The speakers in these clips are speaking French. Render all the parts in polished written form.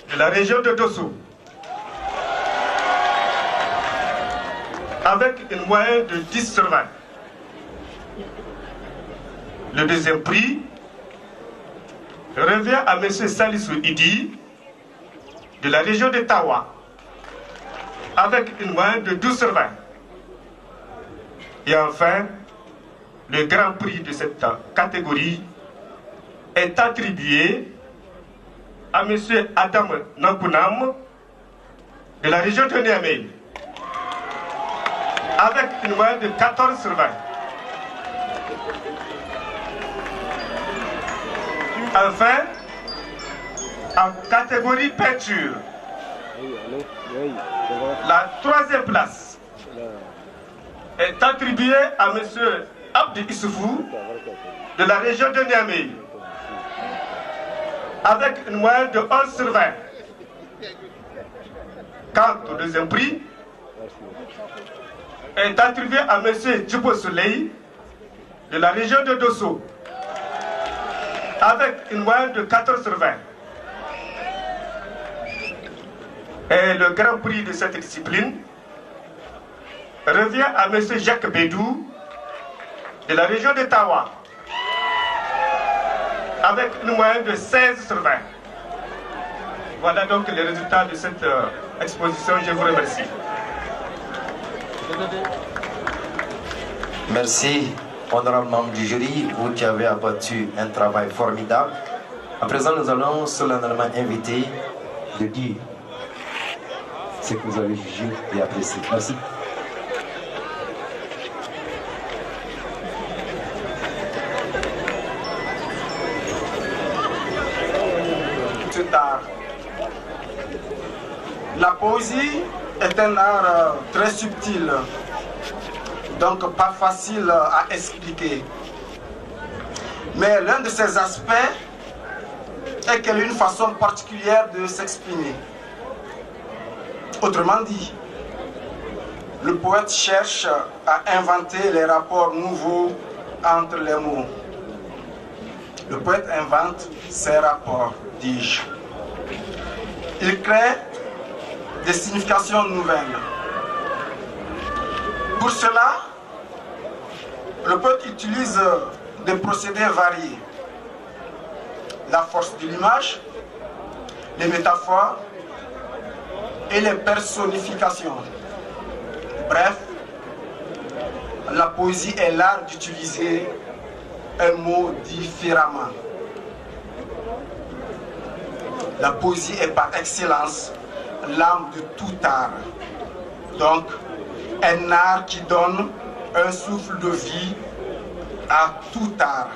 de la région de Dosso, avec une moyenne de 10 sur 20. Le deuxième prix revient à M. Salissou Idi de la région de Tawa, avec une moyenne de 12 sur 20. Et enfin, le grand prix de cette catégorie est attribué à M. Adam Nampounam de la région de Niamey, avec une moyenne de 14 sur 20. Enfin, en catégorie peinture, la troisième place est attribuée à M. Abdi Issoufou de la région de Niamey, avec une moyenne de 11 sur 20. Quant au deuxième prix, est attribué à M. Djibo Soleil de la région de Dosso, avec une moyenne de 14 sur 20. Et le grand prix de cette discipline revient à M. Jacques Bédou de la région de Tawa, avec une moyenne de 16 sur 20. Voilà donc les résultats de cette exposition. Je vous remercie. Merci, honorable membre du jury, vous qui avez abattu un travail formidable. À présent, nous allons solennellement inviter de dire ce que vous avez jugé et apprécié. Merci. La poésie est un art très subtil, donc pas facile à expliquer. Mais l'un de ses aspects est qu'elle a une façon particulière de s'exprimer. Autrement dit, le poète cherche à inventer les rapports nouveaux entre les mots. Le poète invente ces rapports, dis-je. Il crée des significations nouvelles. Pour cela, le poète utilise des procédés variés. La force de l'image, les métaphores et les personnifications. Bref, la poésie est l'art d'utiliser un mot différemment. La poésie est par excellence l'âme de tout art. Donc, un art qui donne un souffle de vie à tout art.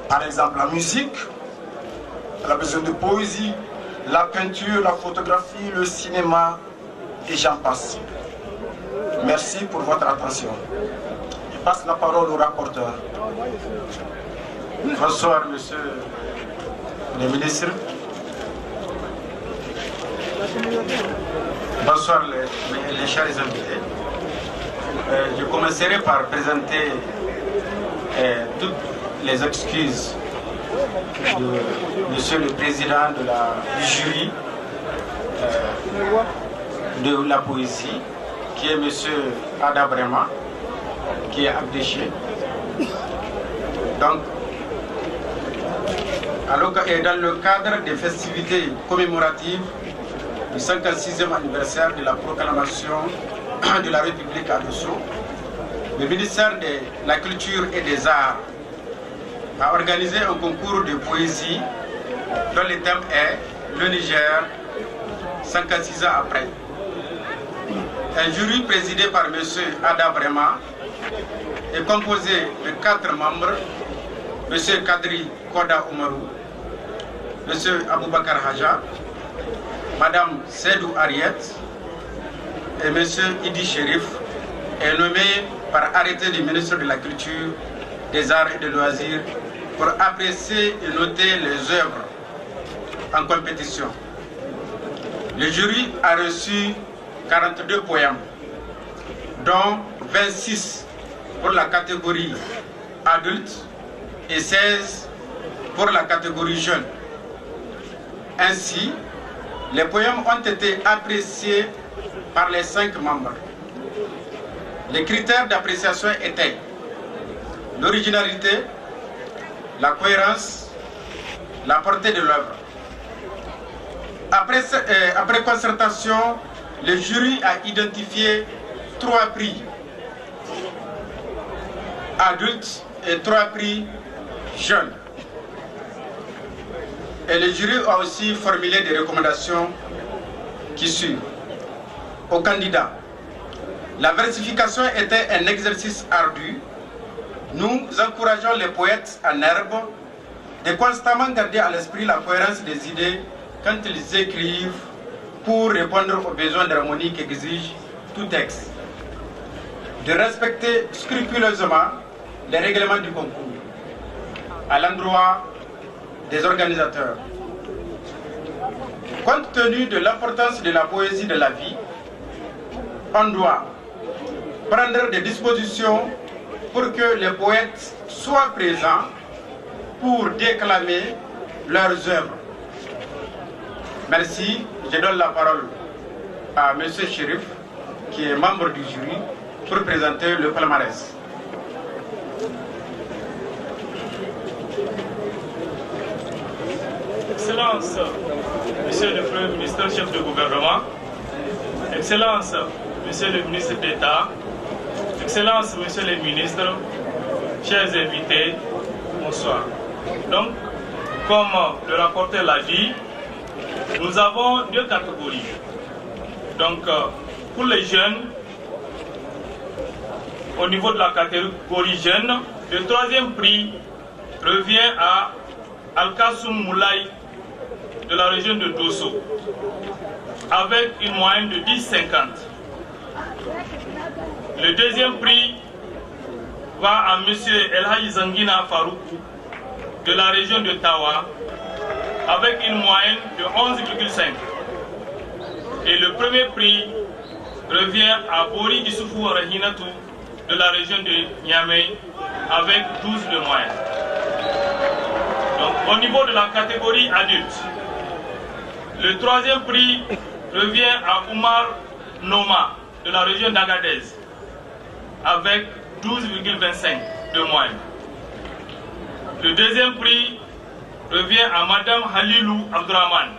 Par exemple, la musique, elle a besoin de poésie, la peinture, la photographie, le cinéma, et j'en passe. Merci pour votre attention. Je passe la parole au rapporteur. Bonsoir, monsieur le ministre. Bonsoir, les chers invités. Je commencerai par présenter toutes les excuses de monsieur le président du jury de la poésie, qui est monsieur Ada Brema, qui est abdéché. Donc, dans le cadre des festivités commémoratives du 56e anniversaire de la proclamation de la République à Dosso, le ministère de la Culture et des Arts a organisé un concours de poésie dont le thème est le Niger 56 ans après. Un jury présidé par M. Ada Brema est composé de 4 membres: M. Kadri Koda Oumarou, M. Aboubakar Haja, Mme Sedou Ariet et M. Idi Sherif, est nommé par arrêté du ministre de la Culture, des Arts et des Loisirs pour apprécier et noter les œuvres en compétition. Le jury a reçu 42 poèmes, dont 26 pour la catégorie adulte et 16 pour la catégorie jeune. Ainsi, les poèmes ont été appréciés par les 5 membres. Les critères d'appréciation étaient l'originalité, la cohérence, la portée de l'œuvre. Après concertation, le jury a identifié 3 prix adultes et 3 prix jeunes. Et le jury a aussi formulé des recommandations qui suivent. Aux candidats, la versification était un exercice ardu. Nous encourageons les poètes en herbe de constamment garder à l'esprit la cohérence des idées quand ils écrivent pour répondre aux besoins d'harmonie qu'exige tout texte. De respecter scrupuleusement les règlements du concours à l'endroit des organisateurs. Compte tenu de l'importance de la poésie de la vie, on doit prendre des dispositions pour que les poètes soient présents pour déclamer leurs œuvres. Merci. Je donne la parole à M. Chérif, qui est membre du jury, pour présenter le palmarès. Excellence, Monsieur le Premier ministre, chef de gouvernement, Excellence, Monsieur le ministre d'État, Excellence, Monsieur le ministre, chers invités, bonsoir. Donc, comme le rapporteur l'a dit, nous avons 2 catégories. Donc, pour les jeunes, au niveau de la catégorie jeunes, le 3e prix revient à Al-Kassoum Moulay de la région de Dosso, avec une moyenne de 10,50. Le 2e prix va à M. Elhaï Zangina Faroukou de la région de Tawa, avec une moyenne de 11,5. Et le 1er prix revient à Bori Issoufou Rahinatou de la région de Niamey, avec 12 de moyenne. Donc, au niveau de la catégorie adulte, le 3e prix revient à Oumar Noma de la région d'Agadez, avec 12,25 de moyenne. Le 2e prix revient à Madame Halilou Abdurrahman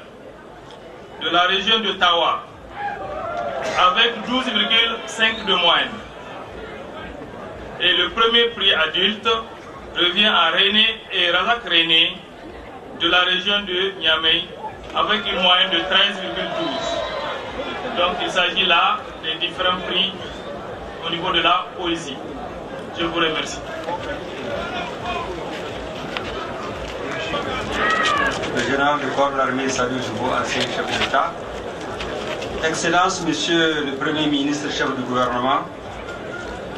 de la région de Tawa, avec 12,5 de moyenne. Et le 1er prix adulte revient à René et Razak René de la région de Niamey, avec une moyenne de 13,12. Donc il s'agit là des différents prix au niveau de la poésie. Je vous remercie. Le général de corps de l'armée Salou Joubo, ancien chef d'État. Excellence, Monsieur le Premier ministre, chef du gouvernement,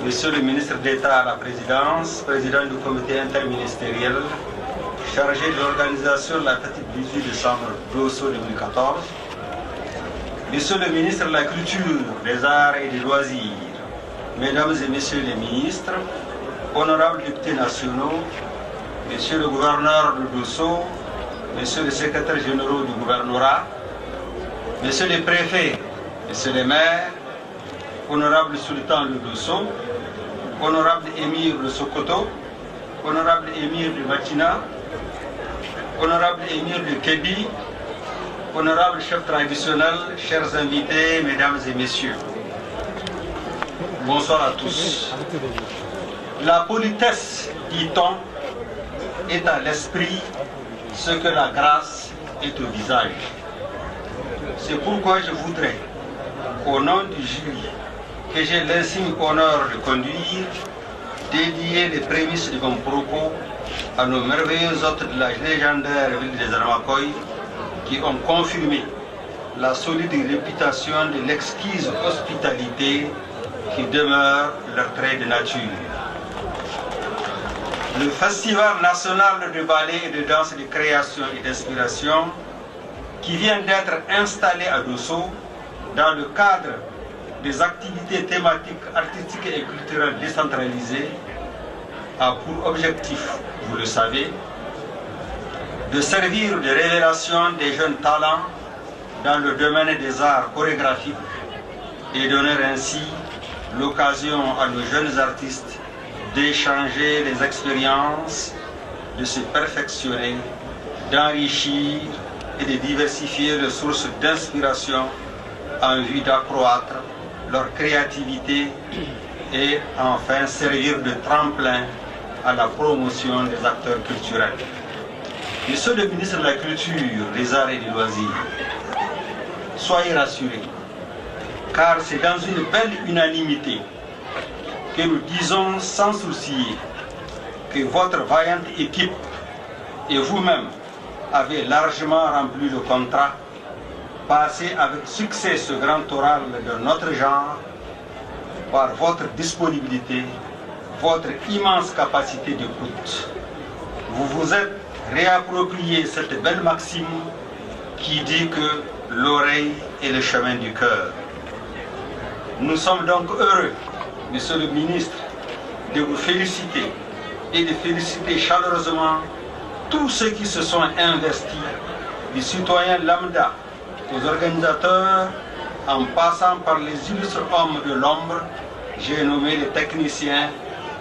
Monsieur le ministre d'État à la présidence, président du comité interministériel, chargé de l'organisation de la fête du 18 décembre Dosso 2014, Monsieur le ministre de la Culture, des Arts et des Loisirs, Mesdames et Messieurs les ministres, honorables députés nationaux, Monsieur le gouverneur de Dosso, Messieurs les secrétaires généraux du gouvernorat, Messieurs les préfets, Messieurs les maires, honorable sultan de Dosso, honorable émir de Sokoto, honorable émir de Matina, honorable émir de Kébi, honorable chef traditionnel, chers invités, mesdames et messieurs. Bonsoir à tous. La politesse, dit-on, est à l'esprit ce que la grâce est au visage. C'est pourquoi je voudrais, au nom du jury, que j'ai l'insigne honneur de conduire, dédier les prémices de mon propos à nos merveilleux hôtes de la légendaire ville des Armakoy qui ont confirmé la solide réputation de l'exquise hospitalité qui demeure leur trait de nature. Le Festival national de ballet et de danse de création et d'inspiration qui vient d'être installé à Dosso dans le cadre des activités thématiques, artistiques et culturelles décentralisées a pour objectif, vous le savez, de servir de révélation des jeunes talents dans le domaine des arts chorégraphiques et donner ainsi l'occasion à nos jeunes artistes d'échanger les expériences, de se perfectionner, d'enrichir et de diversifier les sources d'inspiration en vue d'accroître leur créativité et enfin servir de tremplin à la promotion des acteurs culturels. Monsieur le ministre de la Culture, des Arts et des Loisirs, soyez rassurés, car c'est dans une belle unanimité que nous disons sans sourciller que votre vaillante équipe et vous-même avez largement rempli le contrat, passé avec succès ce grand oral de notre genre par votre disponibilité, votre immense capacité d'écoute. Vous vous êtes réapproprié cette belle maxime qui dit que l'oreille est le chemin du cœur. Nous sommes donc heureux, Monsieur le ministre, de vous féliciter et de féliciter chaleureusement tous ceux qui se sont investis, des citoyens lambda aux organisateurs, en passant par les illustres hommes de l'ombre. J'ai nommé les techniciens,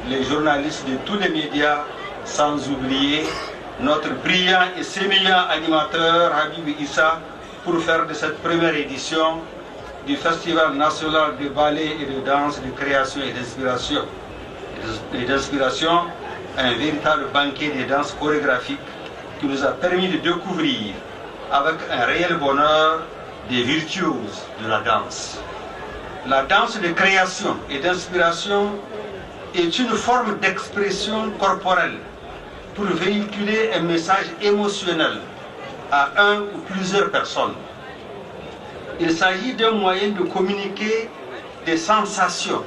les journalistes de tous les médias, sans oublier notre brillant et sémillant animateur Habib Issa, pour faire de cette première édition du Festival national de ballet et de danse, de création et d'inspiration un véritable banquet de danse chorégraphique qui nous a permis de découvrir avec un réel bonheur des virtuoses de la danse. La danse de création et d'inspiration est une forme d'expression corporelle pour véhiculer un message émotionnel à un ou plusieurs personnes. Il s'agit d'un moyen de communiquer des sensations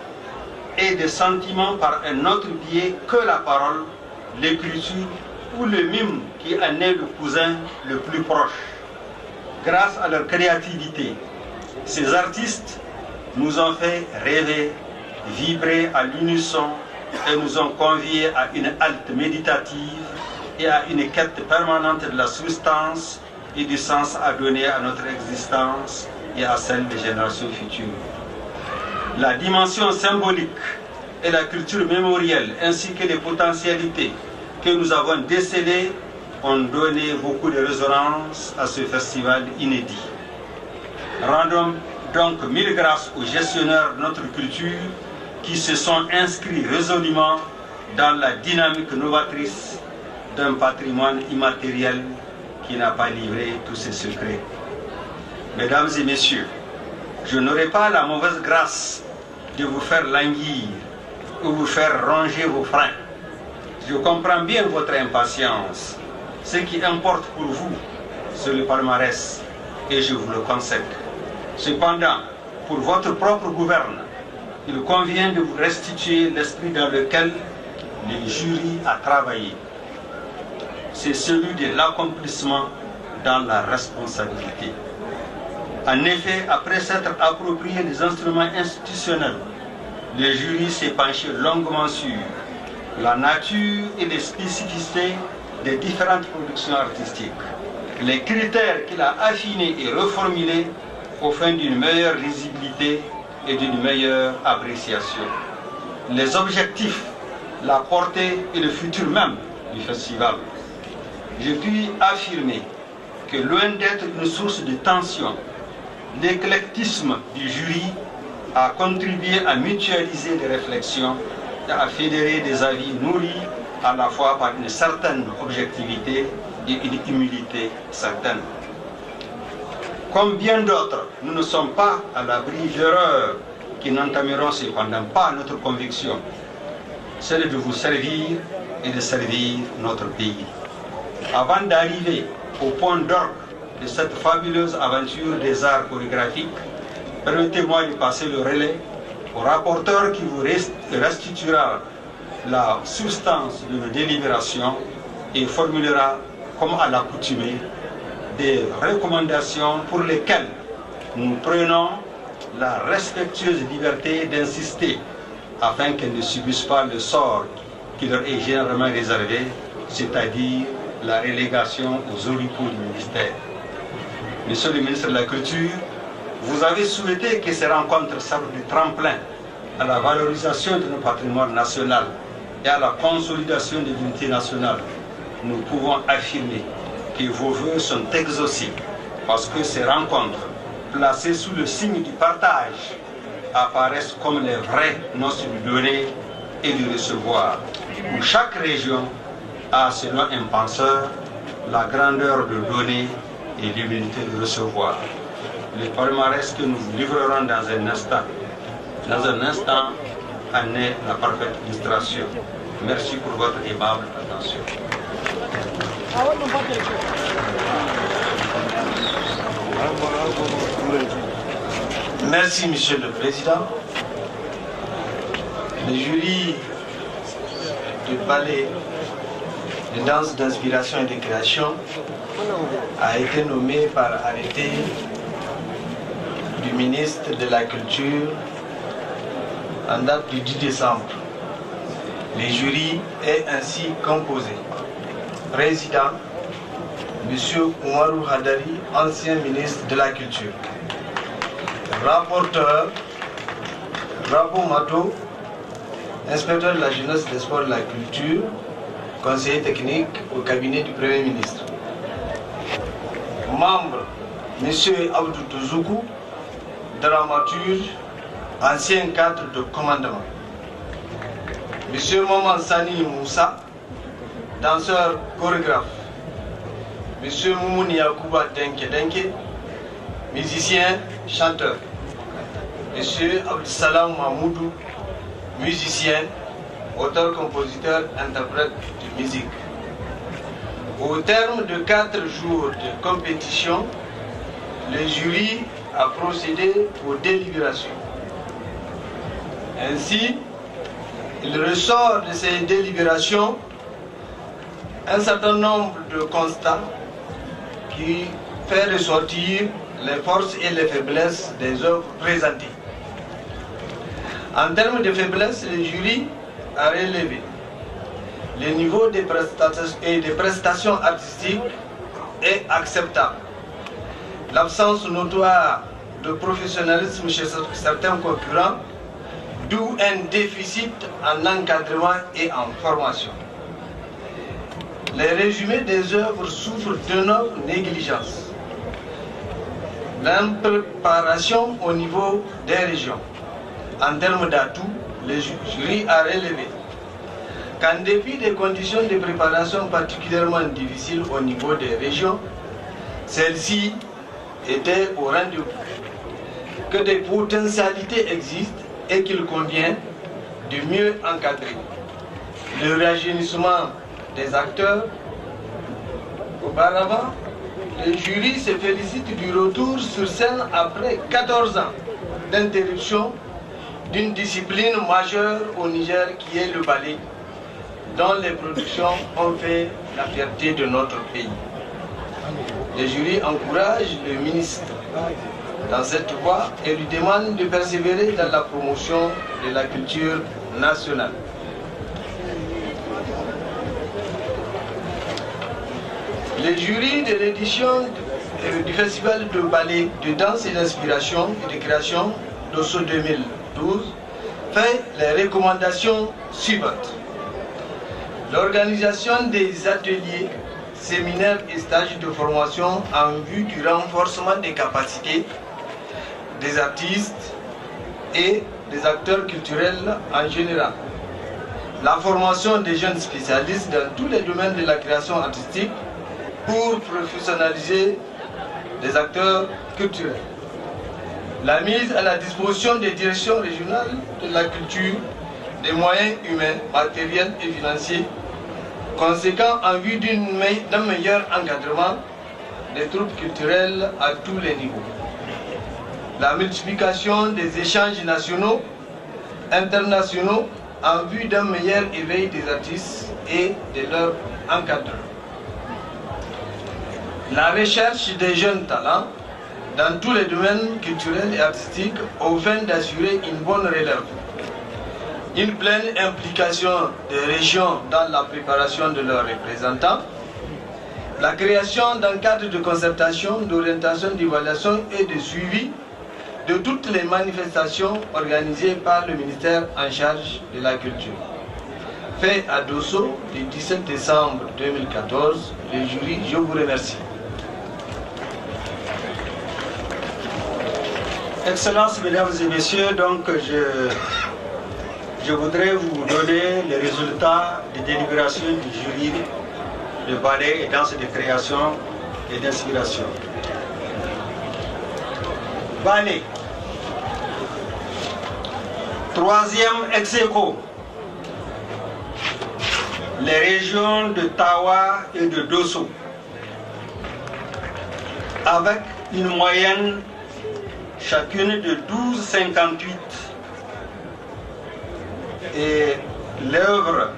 et des sentiments par un autre biais que la parole, l'écriture ou le mime qui en est le cousin le plus proche. Grâce à leur créativité, ces artistes nous ont fait rêver, vibrer à l'unisson et nous ont conviés à une halte méditative et à une quête permanente de la substance et du sens à donner à notre existence et à celle des générations futures. La dimension symbolique et la culture mémorielle ainsi que les potentialités que nous avons décelées ont donné beaucoup de résonance à ce festival inédit. Rendons donc mille grâces aux gestionnaires de notre culture qui se sont inscrits résolument dans la dynamique novatrice d'un patrimoine immatériel qui n'a pas livré tous ses secrets. Mesdames et messieurs, je n'aurai pas la mauvaise grâce de vous faire languir ou vous faire ronger vos freins. Je comprends bien votre impatience. Ce qui importe pour vous, c'est le palmarès, et je vous le concède. Cependant, pour votre propre gouverne, il convient de vous restituer l'esprit dans lequel le jury a travaillé. C'est celui de l'accomplissement dans la responsabilité. En effet, après s'être approprié les instruments institutionnels, le jury s'est penché longuement sur la nature et les spécificités des différentes productions artistiques, les critères qu'il a affinés et reformulés au fin d'une meilleure lisibilité et d'une meilleure appréciation. Les objectifs, la portée et le futur même du festival. Je puis affirmer que loin d'être une source de tension, l'éclectisme du jury a contribué à mutualiser les réflexions et à fédérer des avis nourris à la fois par une certaine objectivité et une humilité certaine. Comme bien d'autres, nous ne sommes pas à l'abri d'erreurs qui n'entameront cependant pas notre conviction, celle de vous servir et de servir notre pays. Avant d'arriver au point d'orgue de cette fabuleuse aventure des arts chorégraphiques, permettez-moi de passer le relais au rapporteur qui vous restituera la substance de nos délibérations et formulera, comme à l'accoutumée, des recommandations pour lesquelles nous prenons la respectueuse liberté d'insister afin qu'elles ne subissent pas le sort qui leur est généralement réservé, c'est-à-dire la relégation aux oripeaux du ministère. Monsieur le ministre de la Culture, vous avez souhaité que ces rencontres servent de tremplin à la valorisation de nos patrimoines national et à la consolidation de l'unité nationale. Nous pouvons affirmer que vos vœux sont exaucés parce que ces rencontres, placées sous le signe du partage, apparaissent comme les vraies noces du donner et du recevoir, où chaque région a, selon un penseur, la grandeur de donner et l'humilité de recevoir. Le palmarès que nous vous livrerons dans un instant en est la parfaite illustration. Merci pour votre aimable attention. Merci, Monsieur le Président. Le jury du ballet de danse d'inspiration et de création a été nommé par arrêté du ministre de la Culture en date du 10 décembre. Le jury est ainsi composé. Président, M. Oumarou Hadari, ancien ministre de la Culture. Rapporteur, Rabo Mato, inspecteur de la jeunesse, des sports et de la culture, conseiller technique au cabinet du Premier ministre. Membre, M. Abdou Touzoukou, dramaturge, ancien cadre de commandement. M. Maman Sani Moussa, danseur chorégraphe. M. Moumouni Yakouba Denke, musicien, chanteur. M. Abdussalam Mahmoudou, musicien, auteur, compositeur, interprète de musique. Au terme de 4 jours de compétition, le jury a procédé aux délibérations. Ainsi, il ressort de ces délibérations un certain nombre de constats qui fait ressortir les forces et les faiblesses des œuvres présentées. En termes de faiblesses, le jury a relevé le niveau des prestations artistiques est acceptable. L'absence notoire de professionnalisme chez certains concurrents, d'où un déficit en encadrement et en formation. Les résumés des œuvres souffrent d'énormes négligences. L'impréparation au niveau des régions. En termes d'atouts, le jury a relevé qu'en dépit des conditions de préparation particulièrement difficiles au niveau des régions, celles-ci étaient au rendez-vous, que des potentialités existent et qu'il convient de mieux encadrer. Le rajeunissement des acteurs. Auparavant, le jury se félicite du retour sur scène après 14 ans d'interruption d'une discipline majeure au Niger qui est le ballet, dont les productions ont fait la fierté de notre pays. Le jury encourage le ministre dans cette voie et lui demande de persévérer dans la promotion de la culture nationale. Le jury de l'édition du Festival de ballet, de danse et d'inspiration et de création d'Osso 2012 fait les recommandations suivantes. L'organisation des ateliers, séminaires et stages de formation en vue du renforcement des capacités des artistes et des acteurs culturels en général. La formation des jeunes spécialistes dans tous les domaines de la création artistique pour professionnaliser les acteurs culturels. La mise à la disposition des directions régionales de la culture des moyens humains, matériels et financiers conséquents en vue d'un meilleur encadrement des troupes culturelles à tous les niveaux. La multiplication des échanges nationaux, internationaux en vue d'un meilleur éveil des artistes et de leurs encadreurs. La recherche des jeunes talents dans tous les domaines culturels et artistiques au fin d'assurer une bonne relève. Une pleine implication des régions dans la préparation de leurs représentants La création d'un cadre de concertation, d'orientation, d'évaluation et de suivi de toutes les manifestations organisées par le ministère en charge de la culture. Fait à Dosso le 17 décembre 2014, le jury, je vous remercie. Excellences, mesdames et messieurs, donc je voudrais vous donner les résultats des délibérations du jury de ballet et danse de création et d'inspiration. Ballet. Troisième ex-aequo. Les régions de Tawa et de Dosso, avec une moyenne chacune de 12,58. Et l'œuvre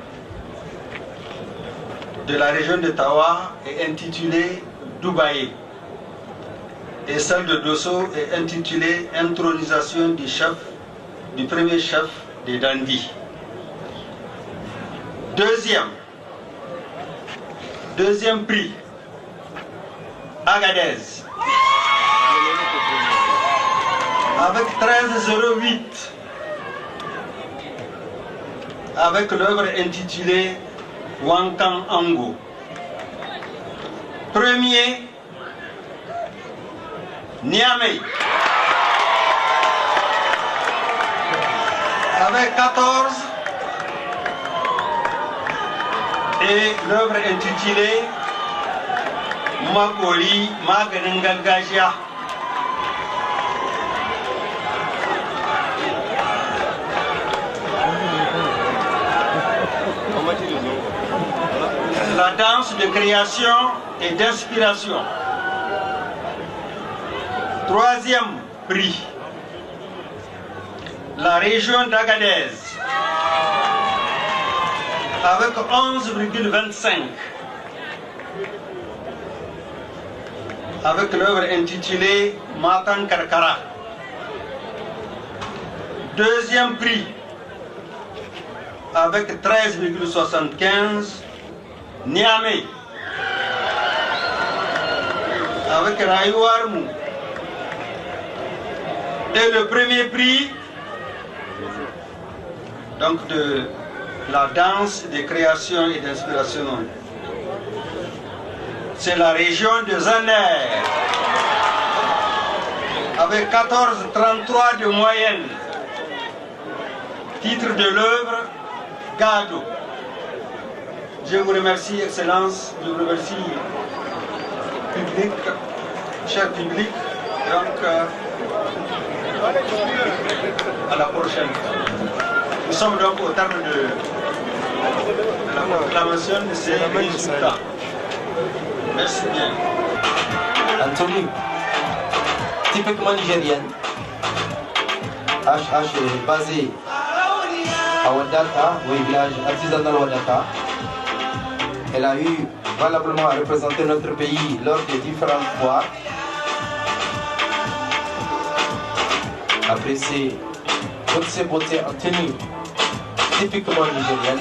de la région de Tawa est intitulée Dubaï. Et celle de Dosso est intitulée Intronisation du premier chef des Dandi. Deuxième prix, Agadez, avec 13,08, avec l'œuvre intitulée Wankan Ango. Premier, Niamey, avec 14, et l'œuvre intitulée Makoli Maganin Gargajiya. La danse de création et d'inspiration. Troisième prix, la région d'Agadez, avec 11,25, avec l'œuvre intitulée Matan Karkara. Deuxième prix, avec 13,75, Niamey, avec Rayouarmou. Et le premier prix, donc de la danse de création et d'inspiration, c'est la région de Zander, avec 14,33 de moyenne. Titre de l'œuvre, Gado. Je vous remercie, Excellence, je vous remercie, public, cher public. Donc, à la prochaine. Nous sommes donc au terme de la proclamation de ces résultats. Merci bien. Anthony, typiquement nigérienne, HH est basée à Wadata, au village artisanal Wadata. Elle a eu valablement à représenter notre pays lors des différentes foires. Après toutes ces beautés en tenue typiquement nigérienne.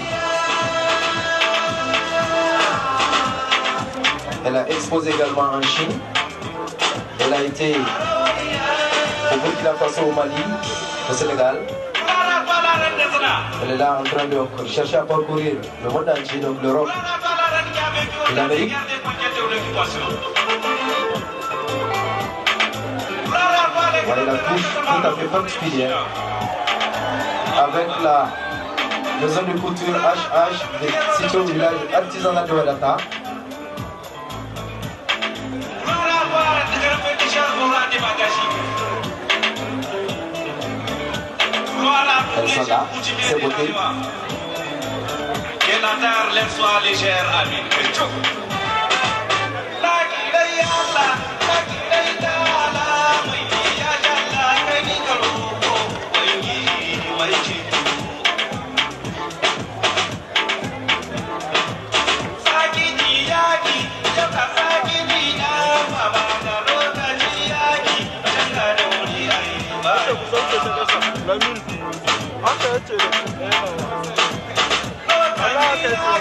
Elle a exposé également en Chine. Elle a été au Burkina Faso, au Mali, au Sénégal. Elle est là en train de chercher à parcourir le monde entier, donc l'Europe et l'Amérique. Voilà la touche tout à fait particulière avec la maison de couture HH située au village artisanal de Wadata. Elles sont là, c'est beauté. Que la terre leur soit légère, Amin.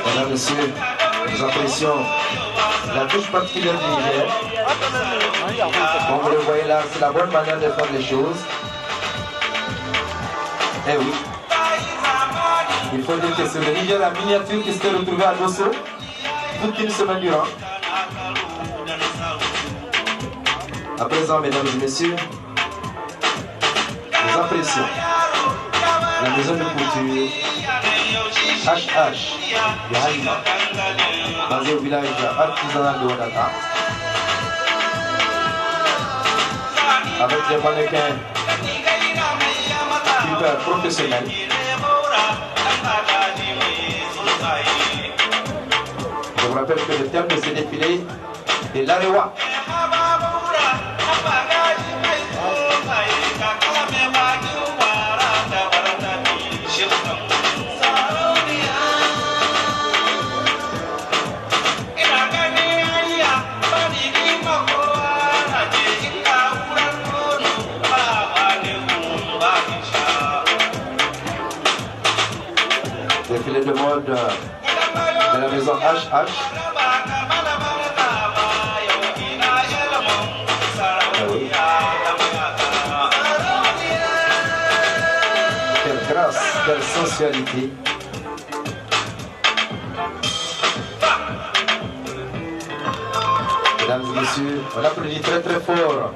Mesdames, Messieurs, nous apprécions la touche particulière du Niger. Comme vous le voyez là, c'est la bonne manière de faire les choses. Eh oui. Il faut dire que c'est le Niger la miniature qui s'est retrouvé à Dosso toute une semaine durant. À présent, mesdames et messieurs, nous apprécions la maison de couture HH de Halima, basée au village artisanal de Wadata, avec des mannequins hyper professionnels. Je vous rappelle que le thème de ce défilé est l'Arewa. Défilé de mode de la maison HH. Oui. Quelle grâce, quelle sensualité. Mesdames et messieurs, on applaudit très très fort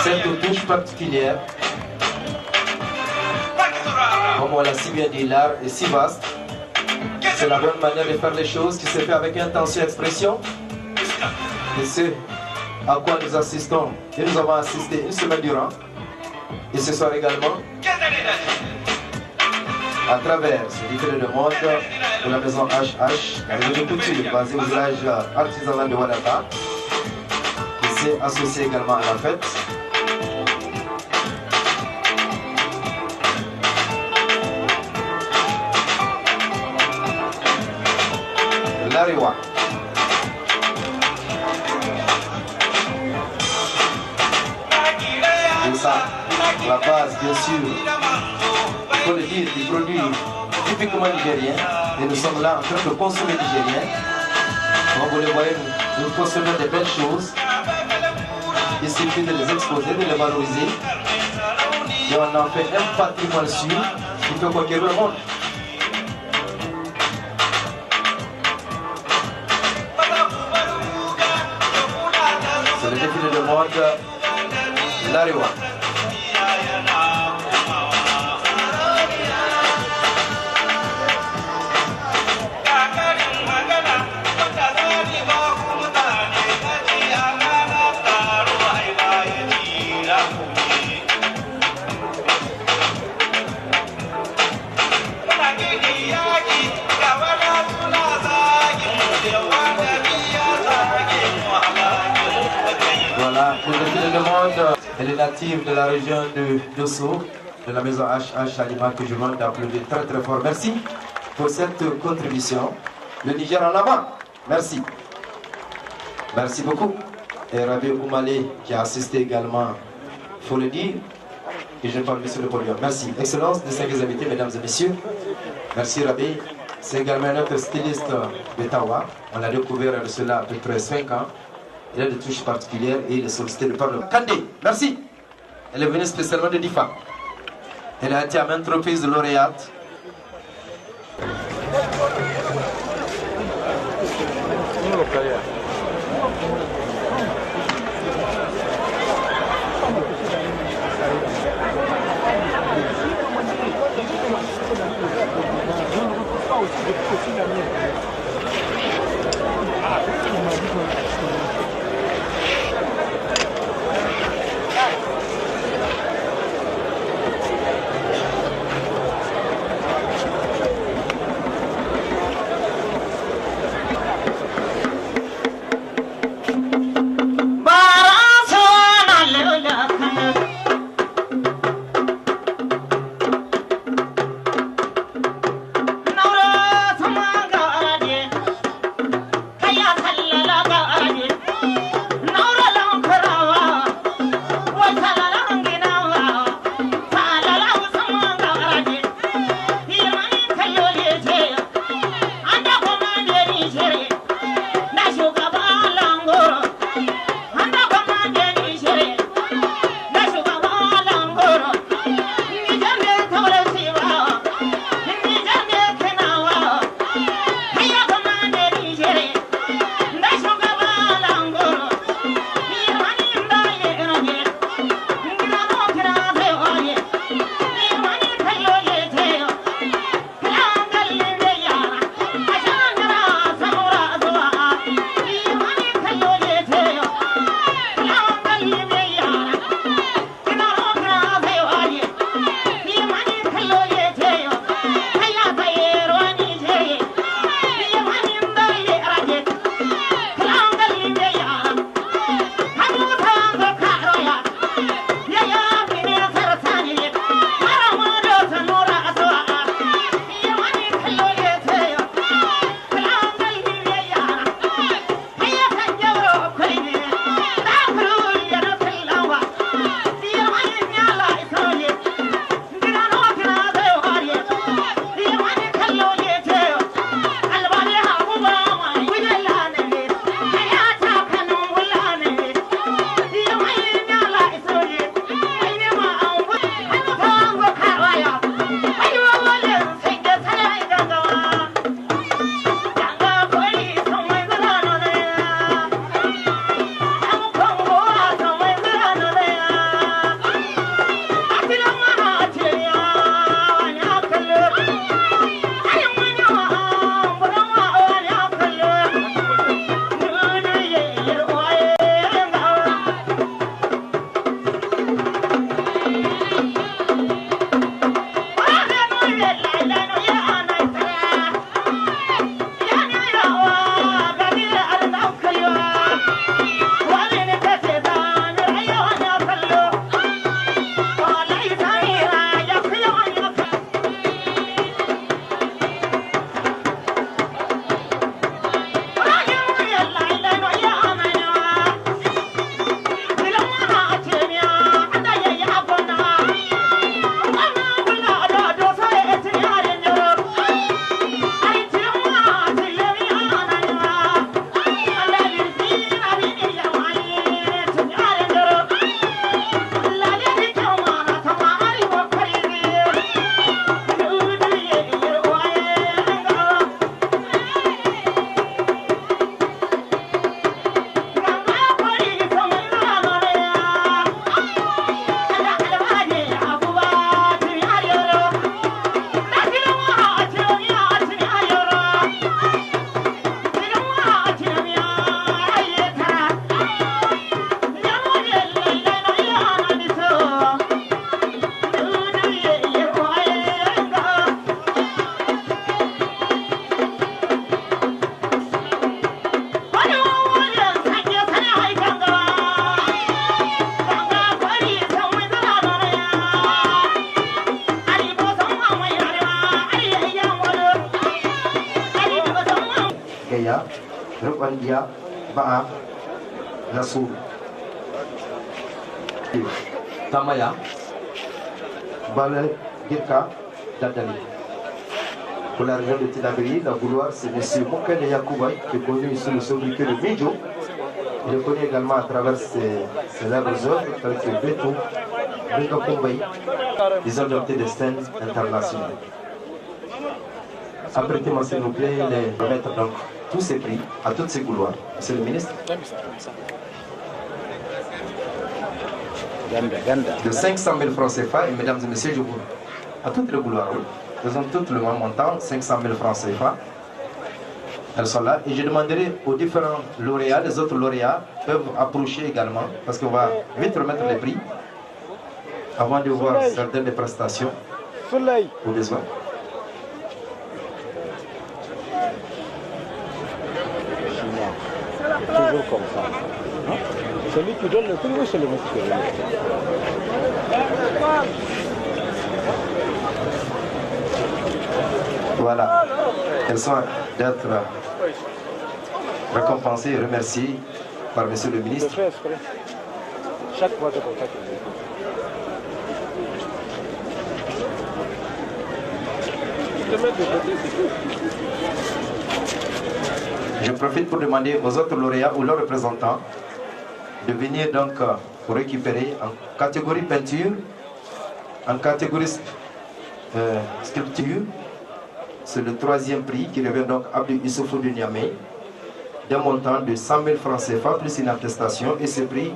cette touche particulière. Comme on l'a si bien dit, l'art est si vaste. C'est la bonne manière de faire les choses qui se fait avec intention et expression. Et c'est à quoi nous assistons. Et nous avons assisté une semaine durant. Et ce soir également, à travers ce défilé de mode de la maison HH, la maison de couture basée au village artisanal de Wadata, qui s'est associé également à la fête. L'Arewa. Et ça, la base, bien sûr, il faut le dire, des produits typiquement nigériens. Et nous sommes là en train de consommer nigérien. Comme vous le voyez, nous consommons des belles choses. Il suffit de les exposer, de les valoriser. Et on en fait un patrimoine sûr qui peut conquérir le monde. C'est le défilé de mode l'Arewa. Voilà, le défilé de mode, elle est native de la région de Dosso, de la maison HH Halima, que je demande d'applaudir très très fort. Merci pour cette contribution. Le Niger en avant. Merci. Merci beaucoup. Et Rabi Oumalé qui a assisté également, il faut le dire, et je parle sur le podium. Merci. Excellence, distingués invités, mesdames et messieurs. Merci Rabi. C'est également notre styliste de Tawa. On l'a découvert de cela à peu près 5 ans. Il a des touches particulières et il est sollicité de parler. Kandé, merci. Elle est venue spécialement de Difa. Elle a été à maintes reprises lauréate. Rubandia Ba'a Nassou Tamaya Bale Girka Dadali. Pour la région de Tilaberi, la vouloir, c'est M. Moukane Yakoubaï, qui est connu sous le sobriquet de Midjo. Il est connu également à travers ses œuvres telles que Beto, Beto Kombaï, des hommes de destin international. Apprêtez-moi s'il vous plaît les remettre donc tous ces prix à toutes ces couloirs. Monsieur le ministre. De 500 000 francs CFA, et mesdames et messieurs, je vous à toutes les couloirs, oui. Elles ont toutes le même montant, 500 000 francs CFA. Elles sont là. Et je demanderai aux différents lauréats, les autres lauréats peuvent approcher également, parce qu'on va vite remettre les prix avant de voir certaines des prestations au besoin. Toujours comme ça. Hein? Celui qui donne le prix, oui, c'est le monsieur. Voilà. Elles sont d'être récompensées et remerciées par monsieur le ministre. Je fais exprès. Chaque fois que je contacte. Je profite pour demander aux autres lauréats ou leurs représentants de venir donc pour récupérer en catégorie peinture, en catégorie sculpture. C'est le 3e prix qui revient donc à Abdou Issoufou de Niamey, d'un montant de 100 000 francs CFA plus une attestation. Et ce prix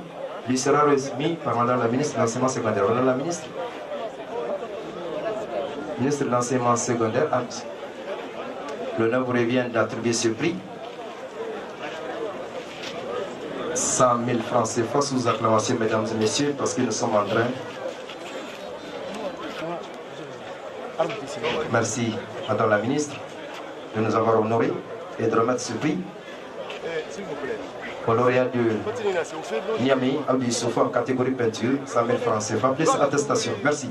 lui sera remis par Madame la ministre de l'enseignement secondaire. Madame la ministre de l'enseignement secondaire, l'honneur vous revient d'attribuer ce prix. 100 000 francs CFA sous acclamation, mesdames et messieurs, parce que nous sommes en train. Merci, Madame la ministre, de nous avoir honorés et de remettre ce prix au lauréat de Niamey, Abdou Issoufou en catégorie peinture, 100 000 francs CFA, plus attestation. Merci.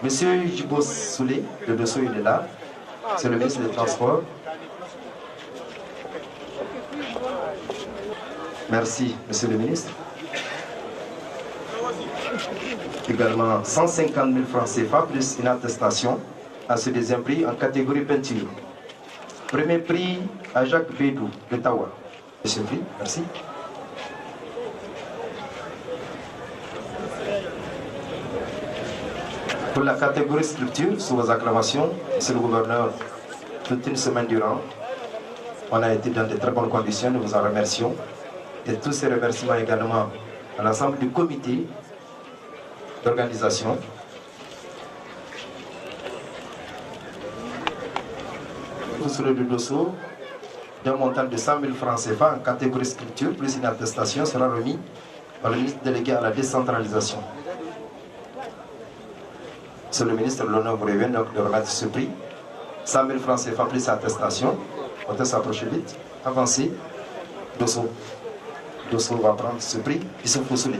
Monsieur Djibo Soulé, de Dosso, il est là. C'est le ministre des Transports. Merci, monsieur le ministre. Également 150 000 francs CFA plus une attestation à ce 2e prix en catégorie peinture. Premier prix à Jacques Bédou de Tawa. Monsieur le prix, merci. Pour la catégorie structure, sous vos acclamations, monsieur le gouverneur, toute une semaine durant, on a été dans de très bonnes conditions, nous vous en remercions. Et tous ces remerciements également à l'ensemble du comité d'organisation. Tout sur le dosso d'un montant de 100 000 francs CFA en catégorie sculpture, plus une attestation sera remis par le ministre délégué à la décentralisation. Monsieur le ministre, l'honneur vous revient donc de remettre ce prix. 100 000 francs CFA plus attestation. On peut s'approcher vite. Avancez. Dosso. Dosso va prendre ce prix. Ils sont postulés.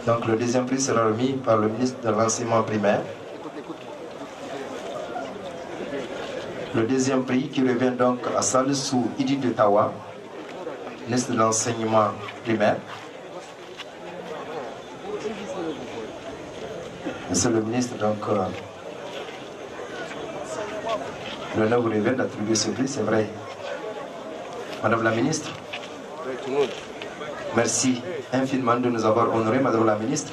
Donc le 2e prix sera remis par le ministre de l'enseignement primaire. Le 2e prix qui revient donc à Salissou Idi de Tawa, ministre de l'enseignement primaire. Monsieur le ministre, donc, l'honneur vous revient d'attribuer ce prix, c'est vrai. Madame la ministre, merci infiniment de nous avoir honorés, Madame la ministre.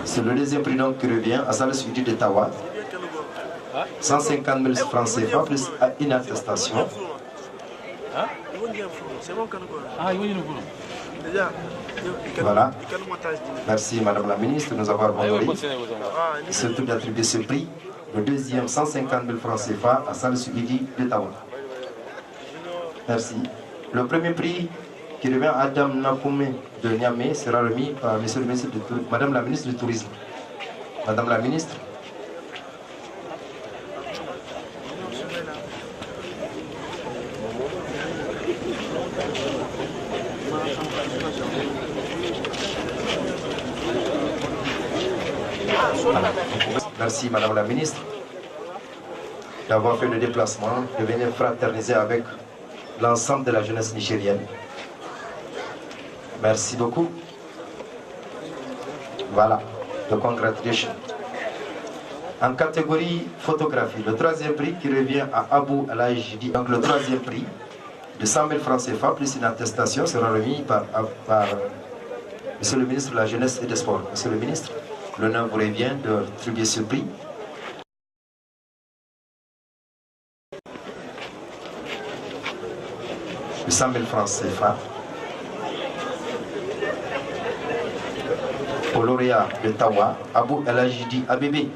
C'est le 2e prix donc qui revient à Salissou Idi de Tawa. 150 000 francs CFA plus une attestation. Voilà. Merci Madame la ministre de nous avoir honorés. Surtout d'attribuer ce prix, le 2e 150 000 francs CFA à Salissou Idi de Tawa. Merci. Le 1er prix qui revient à Adam Napoumé de Niamey sera remis par Monsieur le ministre Madame la ministre du Tourisme. Madame la ministre. Voilà. Merci Madame la Ministre d'avoir fait le déplacement, de venir fraterniser avec l'ensemble de la jeunesse nigérienne. Merci beaucoup. Voilà, the congratulations. En catégorie photographie, le troisième prix qui revient à Abou Alajidi, donc le troisième prix de 100 000 francs CFA plus une attestation sera remis par Monsieur le ministre de la Jeunesse et des Sports. Monsieur le ministre, l'honneur vous revient de distribuer ce prix. De 100 000 francs CFA au lauréat de Tawa, Abou Alajidi Abébé.